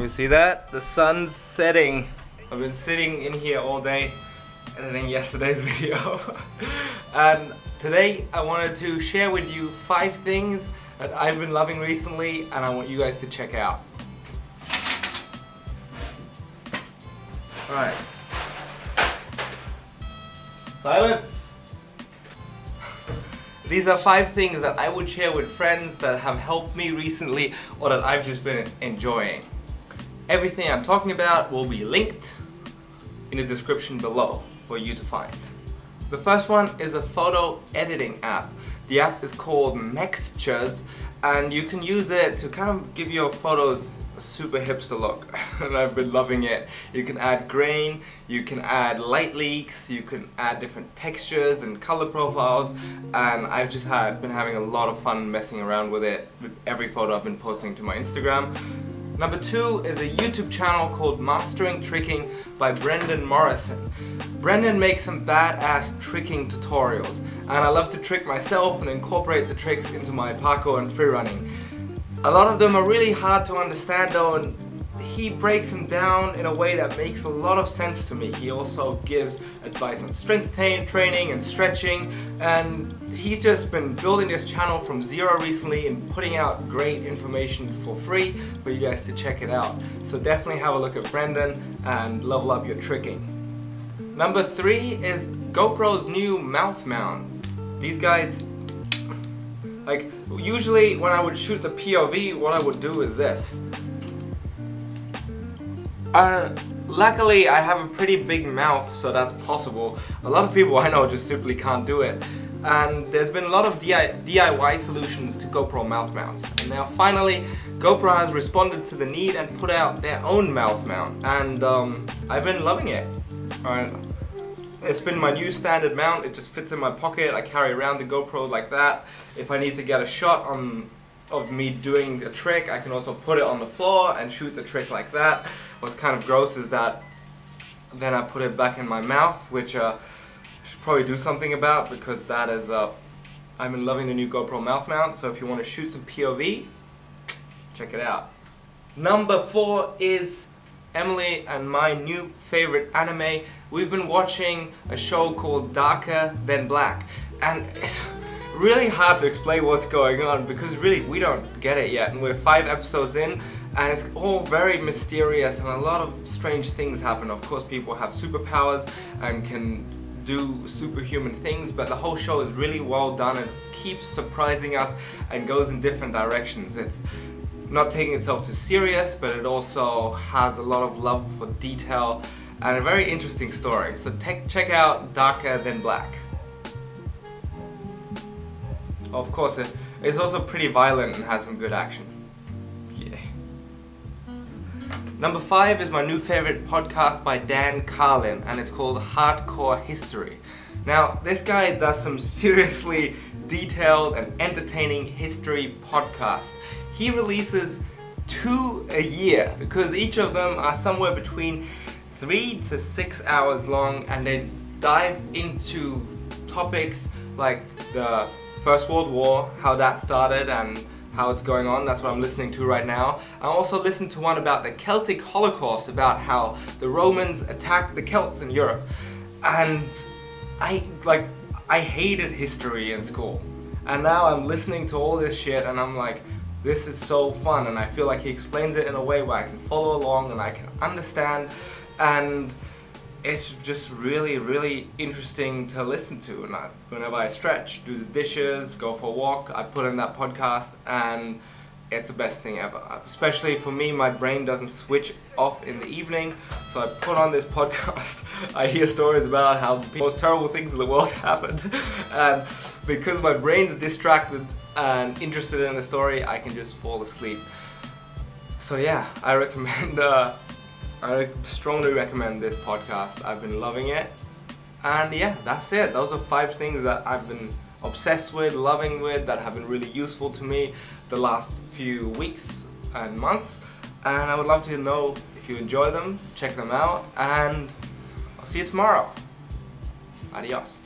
You see that? The sun's setting. I've been sitting in here all day editing yesterday's video. And today I wanted to share with you 5 things that I've been loving recently and I want you guys to check out. Alright. Silence! These are 5 things that I would share with friends that have helped me recently or that I've just been enjoying. Everything I'm talking about will be linked in the description below for you to find. The first one is a photo editing app. The app is called Mextures and you can use it to kind of give your photos a super hipster look and I've been loving it. You can add grain, you can add light leaks, you can add different textures and color profiles, and I've just been having a lot of fun messing around with it with every photo I've been posting to my Instagram. Number 2 is a YouTube channel called Mastering Tricking by Brendan Morrison. Brendan makes some badass tricking tutorials and I love to trick myself and incorporate the tricks into my parkour and freerunning. A lot of them are really hard to understand though, and he breaks them down in a way that makes a lot of sense to me. He also gives advice on strength training and stretching, and he's just been building this channel from zero recently and putting out great information for free for you guys to check it out. So definitely have a look at Brendan and level up your tricking. Number 3 is GoPro's new mouth mount. These guys, like, usually when I would shoot the POV, what I would do is this. Luckily I have a pretty big mouth, so that's possible. A lot of people I know just simply can't do it. And there's been a lot of DIY solutions to GoPro mouth mounts. And now finally GoPro has responded to the need and put out their own mouth mount. And I've been loving it. It's been my new standard mount. It just fits in my pocket. I carry around the GoPro like that. If I need to get a shot of me doing a trick, I can also put it on the floor and shoot the trick like that. What's kind of gross is that then I put it back in my mouth, which I should probably do something about, because that is I've been loving the new GoPro mouth mount. So if you want to shoot some POV, check it out. Number 4 is Emily and my new favorite anime. We've been watching a show called Darker Than Black, and it's really hard to explain what's going on because really we don't get it yet, and we're 5 episodes in and it's all very mysterious and a lot of strange things happen. Of course people have superpowers and can do superhuman things, but the whole show is really well done and keeps surprising us and goes in different directions. It's not taking itself too serious, but it also has a lot of love for detail and a very interesting story. So check out Darker Than Black. Of course, it's also pretty violent and has some good action. Yeah. Number 5 is my new favorite podcast by Dan Carlin, and it's called Hardcore History. Now, this guy does some seriously detailed and entertaining history podcasts. He releases 2 a year because each of them are somewhere between 3 to 6 hours long, and they dive into topics like the First World War, how that started and how it's going on. That's what I'm listening to right now. I also listened to one about the Celtic Holocaust, about how the Romans attacked the Celts in Europe. And I hated history in school. And now I'm listening to all this shit and I'm like, this is so fun, and I feel like he explains it in a way where I can follow along and I can understand, and it's just really, really interesting to listen to. And whenever I stretch, do the dishes, go for a walk, I put in that podcast and it's the best thing ever. Especially for me, my brain doesn't switch off in the evening, so I put on this podcast. I hear stories about how the most terrible things in the world happened, and because my brain's distracted and interested in the story, I can just fall asleep. So yeah, I recommend, I strongly recommend this podcast. I've been loving it. And yeah, that's it. Those are 5 things that I've been obsessed with, loving with, that have been really useful to me the last few weeks and months. And I would love to know if you enjoy them, check them out, and I'll see you tomorrow. Adios.